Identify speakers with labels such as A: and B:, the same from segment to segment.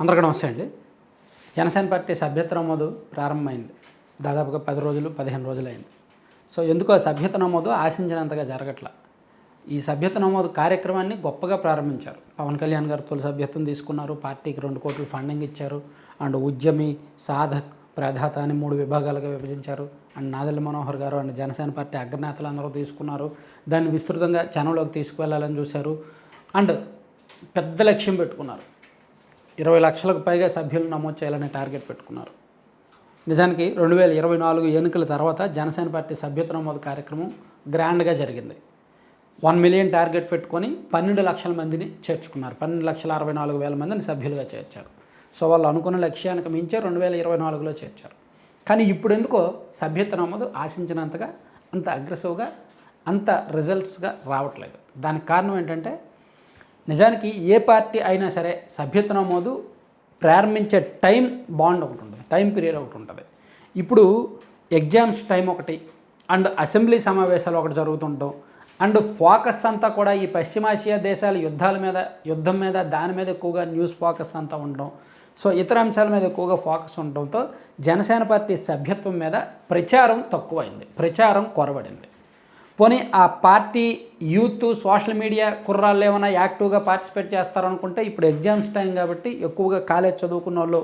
A: అందరికీ నమస్తే అండి. జనసేన పార్టీ సభ్యత్వ నమోదు ప్రారంభమైంది. దాదాపుగా 10 రోజులు 15 రోజులైంది. సో ఎందుకో ఆ సభ్యత్వ నమోదు ఆశించినంతగా జరగట్ల. ఈ సభ్యత్వ నమోదు కార్యక్రమాన్ని గొప్పగా ప్రారంభించారు. పవన్ కళ్యాణ్ గారు తొలి సభ్యత్వం తీసుకున్నారు. పార్టీకి 2 కోట్లు ఫండింగ్ ఇచ్చారు. అండ్ ఉద్యమి, సాధక్, ప్రదాత అని 3 విభాగాలుగా విభజించారు. అండ్ నాదెళ్ల మనోహర్ గారు అండ్ జనసేన పార్టీ అగ్రనేతలు అందరూ తీసుకున్నారు. దాన్ని విస్తృతంగా జనంలోకి తీసుకువెళ్ళాలని చూశారు. అండ్ పెద్ద లక్ష్యం పెట్టుకున్నారు. 20 లక్షలకు పైగా సభ్యులను నమోదు చేయాలనే టార్గెట్ పెట్టుకున్నారు. నిజానికి 2024 ఎన్నికల తర్వాత జనసేన పార్టీ సభ్యత్వ నమోదు కార్యక్రమం గ్రాండ్గా జరిగింది. 1 మిలియన్ టార్గెట్ పెట్టుకొని 12 లక్షల మందిని చేర్చుకున్నారు. 12,64,000 మందిని సభ్యులుగా చేర్చారు. సో వాళ్ళు అనుకున్న లక్ష్యానికి మించే 2024లో చేర్చారు. కానీ ఇప్పుడు ఎందుకో సభ్యత్వ నమోదు ఆశించినంతగా అంత అగ్రెసివ్గా అంత రిజల్ట్స్గా రావట్లేదు. దానికి కారణం ఏంటంటే నిజానికి ఏ పార్టీ అయినా సరే సభ్యత్వ నమోదు ప్రారంభించే టైం బాండ్ ఒకటి ఉంటుంది, టైం పీరియడ్ ఒకటి ఉంటుంది. ఇప్పుడు ఎగ్జామ్స్ టైం ఒకటి, అండ్ అసెంబ్లీ సమావేశాలు ఒకటి జరుగుతుంటాం, అండ్ ఫోకస్ అంతా కూడా ఈ పశ్చిమాసియా దేశాల యుద్ధం మీద దాని మీద ఎక్కువగా న్యూస్ ఫోకస్ అంతా ఉండడం. సో ఇతర అంశాల మీద ఎక్కువగా ఫోకస్ ఉండడంతో జనసేన పార్టీ సభ్యత్వం మీద ప్రచారం తక్కువైంది, ప్రచారం కొరబడింది. పోనీ ఆ పార్టీ యూత్ సోషల్ మీడియా కుర్రాళ్ళు ఏమైనా యాక్టివ్గా పార్టిసిపేట్ చేస్తారనుకుంటే ఇప్పుడు ఎగ్జామ్స్ టైం కాబట్టి ఎక్కువగా కాలేజ్ చదువుకున్న వాళ్ళు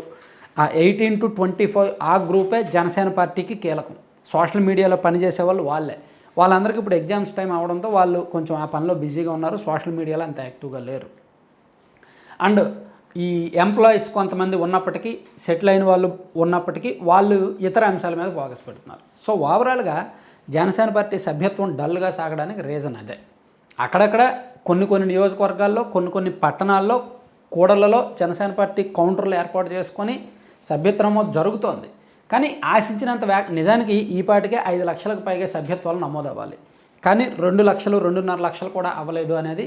A: ఆ 18 to 25 ఆ గ్రూపే జనసేన పార్టీకి కీలకం. సోషల్ మీడియాలో పనిచేసే వాళ్ళు వాళ్ళందరికీ ఇప్పుడు ఎగ్జామ్స్ టైం అవడంతో వాళ్ళు కొంచెం ఆ పనిలో బిజీగా ఉన్నారు. సోషల్ మీడియాలో అంత యాక్టివ్గా లేరు. అండ్ ఈ ఎంప్లాయీస్ కొంతమంది ఉన్నప్పటికీ, సెటిల్ అయిన వాళ్ళు ఉన్నప్పటికీ వాళ్ళు ఇతర అంశాల మీద ఫోకస్ పెడుతున్నారు. సో ఓవరాల్గా జనసేన పార్టీ సభ్యత్వం డల్గా సాగడానికి రీజన్ అదే. అక్కడక్కడ కొన్ని నియోజకవర్గాల్లో కొన్ని పట్టణాల్లో కూడళ్లలో జనసేన పార్టీ కౌంటర్లు ఏర్పాటు చేసుకొని సభ్యత్వ నమోదు జరుగుతోంది. కానీ ఆశించినంత నిజానికి ఈ పాటికే 5 లక్షలకు పైగా సభ్యత్వాలు నమోదు అవ్వాలి. కానీ 2 లక్షలు 2.5 లక్షలు కూడా అవ్వలేదు అనేది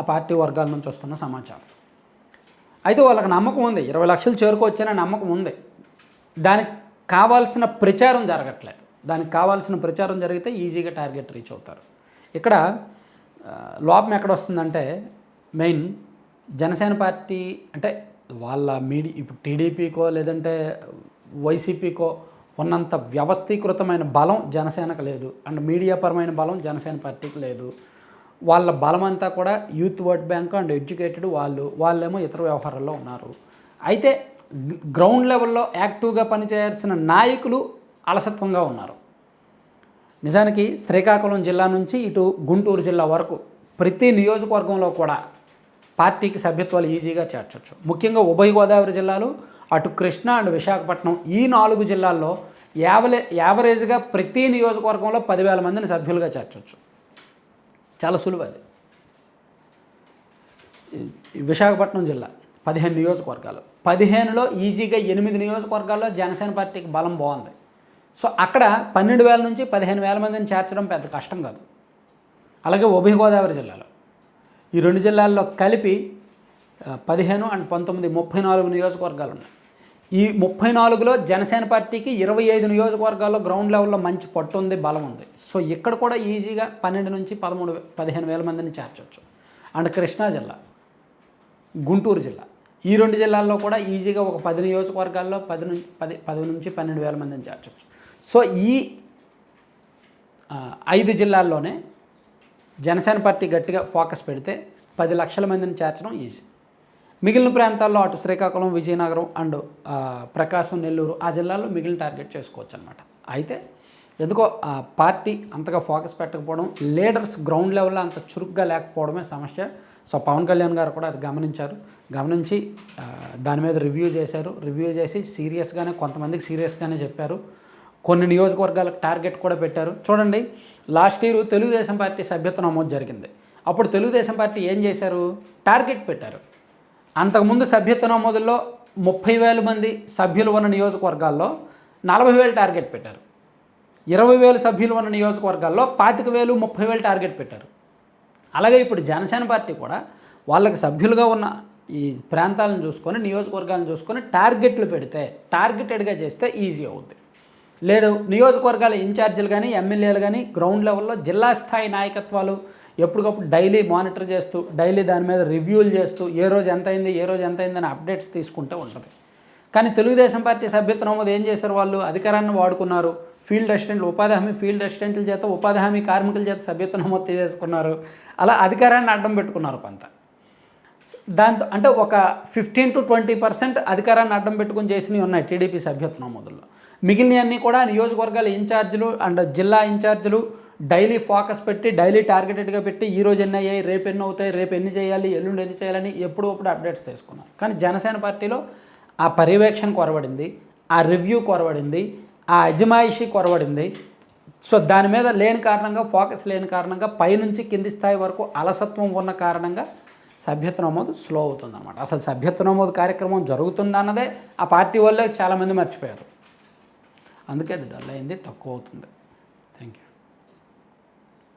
A: ఆ పార్టీ వర్గాల నుంచి వస్తున్న సమాచారం. అయితే వాళ్ళకి నమ్మకం ఉంది, 20 లక్షలు చేరుకోవచ్చనే నమ్మకం ఉంది. దానికి కావాల్సిన ప్రచారం జరగట్లేదు. దానికి కావాల్సిన ప్రచారం జరిగితే ఈజీగా టార్గెట్ రీచ్ అవుతారు. ఇక్కడ లోపం ఎక్కడ వస్తుందంటే మెయిన్ జనసేన పార్టీ అంటే వాళ్ళ ఇప్పుడు టీడీపీకో లేదంటే వైసీపీకో ఉన్నంత వ్యవస్థీకృతమైన బలం జనసేనకు లేదు. అండ్ మీడియాపరమైన బలం జనసేన పార్టీకి లేదు. వాళ్ళ బలం అంతా కూడా youth vote bank and educated వాళ్ళేమో ఇతర వ్యవహారాల్లో ఉన్నారు. అయితే గ్రౌండ్ లెవెల్లో యాక్టివ్గా పనిచేయాల్సిన నాయకులు అలసత్వంగా ఉన్నారు. నిజానికి శ్రీకాకుళం జిల్లా నుంచి ఇటు గుంటూరు జిల్లా వరకు ప్రతి నియోజకవర్గంలో కూడా పార్టీకి సభ్యత్వాలు ఈజీగా చేర్చవచ్చు. ముఖ్యంగా ఉభయ గోదావరి జిల్లాలు, అటు కృష్ణా అండ్ విశాఖపట్నం ఈ 4 జిల్లాల్లో యావరేజ్గా ప్రతి నియోజకవర్గంలో 10,000 మందిని సభ్యులుగా చేర్చవచ్చు. చాలా సులువు అది. విశాఖపట్నం జిల్లా 15 నియోజకవర్గాలు, 15లో ఈజీగా 8 నియోజకవర్గాల్లో జనసేన పార్టీకి బలం బాగుంది. సో అక్కడ 12,000 నుంచి 15,000 మందిని చేర్చడం పెద్ద కష్టం కాదు. అలాగే ఉభయ గోదావరి జిల్లాలో ఈ 2 జిల్లాల్లో కలిపి 15 అండ్ 19 34 నియోజకవర్గాలు ఉన్నాయి. ఈ 34లో జనసేన పార్టీకి 25 నియోజకవర్గాల్లో గ్రౌండ్ లెవెల్లో మంచి పట్టు ఉంది, బలం ఉంది. సో ఇక్కడ కూడా ఈజీగా 12 నుంచి 15,000 మందిని చేర్చవచ్చు. అండ్ కృష్ణా జిల్లా, గుంటూరు జిల్లా ఈ 2 జిల్లాల్లో కూడా ఈజీగా ఒక 10 నియోజకవర్గాల్లో 10 నుంచి 12,000 మందిని చేర్చవచ్చు. సో ఈ 5 జిల్లాల్లోనే జనసేన పార్టీ గట్టిగా ఫోకస్ పెడితే 10 లక్షల మందిని చేర్చడం ఈజీ. మిగిలిన ప్రాంతాల్లో అటు శ్రీకాకుళం, విజయనగరం అండ్ ప్రకాశం, నెల్లూరు ఆ జిల్లాల్లో మిగిలిన టార్గెట్ చేసుకోవచ్చు అనమాట. అయితే ఎందుకో ఆ పార్టీ అంతగా ఫోకస్ పెట్టకపోవడం, లీడర్స్ గ్రౌండ్ లెవెల్లో అంత చురుగ్గా లేకపోవడమే సమస్య. సో పవన్ కళ్యాణ్ గారు కూడా అది గమనించి దాని మీద రివ్యూ చేసి కొంతమందికి సీరియస్గానే చెప్పారు. కొన్ని నియోజకవర్గాలకు టార్గెట్ కూడా పెట్టారు. చూడండి, లాస్ట్ ఇయర్ తెలుగుదేశం పార్టీ సభ్యత్వ నమోదు జరిగింది. అప్పుడు తెలుగుదేశం పార్టీ ఏం చేశారు, టార్గెట్ పెట్టారు. అంతకుముందు సభ్యత్వ నమోదుల్లో 30,000 మంది సభ్యులు ఉన్న నియోజకవర్గాల్లో 40,000 టార్గెట్ పెట్టారు. 20,000 సభ్యులు ఉన్న నియోజకవర్గాల్లో 25,000, 30,000 టార్గెట్ పెట్టారు. అలాగే ఇప్పుడు జనసేన పార్టీ కూడా వాళ్ళకి సభ్యులుగా ఉన్న ఈ ప్రాంతాలను చూసుకొని, నియోజకవర్గాలను చూసుకొని టార్గెట్లు పెడితే, టార్గెటెడ్గా చేస్తే ఈజీ అవుద్ది. లేదు నియోజకవర్గాల ఇన్ఛార్జీలు కానీ, ఎమ్మెల్యేలు కానీ గ్రౌండ్ లెవెల్లో జిల్లా స్థాయి నాయకత్వాలు ఎప్పటికప్పుడు డైలీ మానిటర్ చేస్తూ డైలీ దాని మీద రివ్యూలు చేస్తూ ఏ రోజు ఎంత అయింది అని అప్డేట్స్ తీసుకుంటూ ఉంటుంది. కానీ తెలుగుదేశం పార్టీ సభ్యత్వ నమోదు ఏం చేశారు, వాళ్ళు అధికారాన్ని వాడుకున్నారు. ఫీల్డ్ అసిస్టెంట్లు, ఉపాధి హామీ ఫీల్డ్ అసిస్టెంట్ల చేత, ఉపాధి హామీ కార్మికుల చేత సభ్యత్వ నమోదు చేసుకున్నారు. అలా అధికారాన్ని అడ్డం పెట్టుకున్నారు కొంత. దాంతో అంటే ఒక 15 to 20% అధికారాన్ని అడ్డం పెట్టుకుని చేసినవి ఉన్నాయి టీడీపీ సభ్యత్వ నమోదుల్లో. మిగిలినవన్నీ కూడా నియోజకవర్గాల ఇన్ఛార్జీలు అండ్ జిల్లా ఇన్ఛార్జీలు డైలీ ఫోకస్ పెట్టి డైలీ టార్గెటెడ్గా పెట్టి ఈ రోజు ఎన్ని అయ్యాయి, రేపు ఎన్ని అవుతాయి, రేపు ఎన్ని చేయాలి, ఎల్లుండి ఎన్ని చేయాలని ఎప్పుడప్పుడు అప్డేట్స్ తీసుకున్నారు. కానీ జనసేన పార్టీలో ఆ పర్యవేక్షణ కొరవడింది, ఆ రివ్యూ కొరవడింది, ఆ అజమాయిషీ కొరవడింది. సో దాని మీద లేని కారణంగా, ఫోకస్ లేని కారణంగా, పైనుంచి కింది స్థాయి వరకు అలసత్వం ఉన్న కారణంగా సభ్యత్వ నమోదు స్లో అవుతుందన్నమాట. అసలు సభ్యత్వ నమోదు కార్యక్రమం జరుగుతుందన్నదే ఆ పార్టీ వాళ్ళే చాలామంది మర్చిపోయారు. అందుకే అది డల్ అయింది, తక్కువ అవుతుంది.